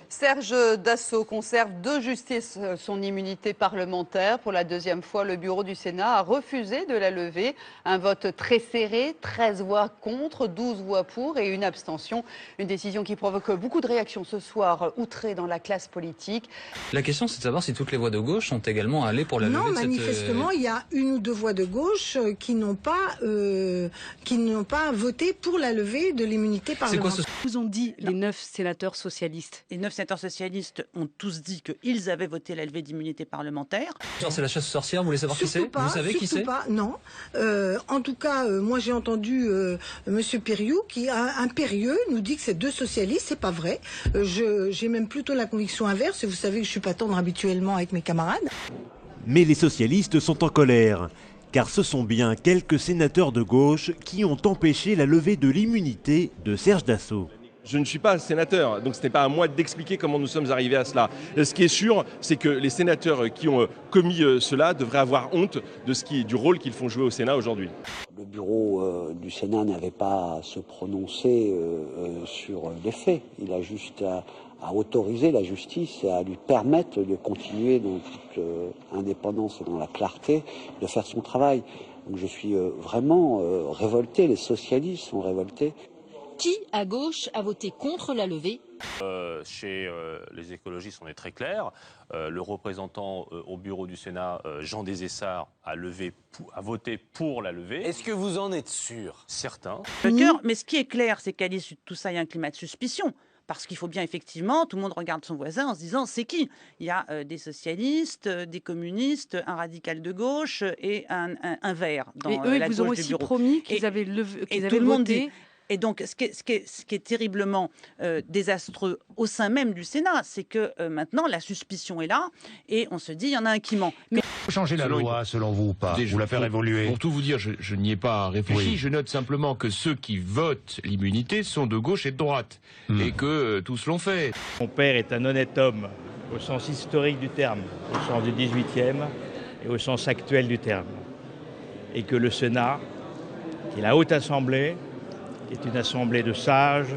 Serge Dassault conserve de justesse son immunité parlementaire. Pour la deuxième fois, le bureau du Sénat a refusé de la lever. Un vote très serré, 13 voix contre, 12 voix pour et une abstention. Une décision qui provoque beaucoup de réactions ce soir, outrées dans la classe politique. La question, c'est de savoir si toutes les voix de gauche sont également allées pour la levée de cette... Non, manifestement, il y a une ou deux voix de gauche qui n'ont pas voté pour la levée de l'immunité parlementaire. Vous ont dit les 9 sénateurs socialistes. Les 9 sénateurs socialistes ont tous dit qu'ils avaient voté la levée d'immunité parlementaire. C'est la chasse aux sorcières, vous voulez savoir qui c'est? Vous savez qui c'est? Non. En tout cas, moi j'ai entendu Monsieur Périou qui, impérieux, nous dit que c'est deux socialistes. C'est pas vrai. J'ai même plutôt la conviction inverse. Et vous savez que je suis pas tendre habituellement avec mes camarades. Mais les socialistes sont en colère, car ce sont bien quelques sénateurs de gauche qui ont empêché la levée de l'immunité de Serge Dassault. Je ne suis pas sénateur, donc ce n'est pas à moi d'expliquer comment nous sommes arrivés à cela. Ce qui est sûr, c'est que les sénateurs qui ont commis cela devraient avoir honte du rôle qu'ils font jouer au Sénat aujourd'hui. Le bureau du Sénat n'avait pas à se prononcer sur les faits. Il a juste à autoriser la justice et à lui permettre de continuer dans toute indépendance et dans la clarté de faire son travail. Donc je suis vraiment révolté, les socialistes sont révoltés. Qui, à gauche, a voté contre la levée? Chez les écologistes, on est très clair. Le représentant au bureau du Sénat, Jean Desessard, a voté pour la levée. Est-ce que vous en êtes sûr? Certains. Mais ce qui est clair, c'est qu'à l'issue de tout ça, il y a un climat de suspicion. Parce qu'il faut bien effectivement, tout le monde regarde son voisin en se disant c'est qui? Il y a des socialistes, des communistes, un radical de gauche et un vert dans et eux, la ils vous ont gauche du aussi bureau. promis qu'ils avaient tout le monde dit. Et donc, ce qui est terriblement désastreux au sein même du Sénat, c'est que maintenant, la suspicion est là et on se dit, il y en a un qui ment. Mais... Changer la loi, selon vous, ou pas? Ou la faire évoluer? Pour tout vous dire, je n'y ai pas réfléchi. Oui. Je note simplement que ceux qui votent l'immunité sont de gauche et de droite. Et que tous l'ont fait. Mon père est un honnête homme, au sens historique du terme, au sens du 18e et au sens actuel du terme. Et que le Sénat, qui est la Haute Assemblée, qui est une assemblée de sages,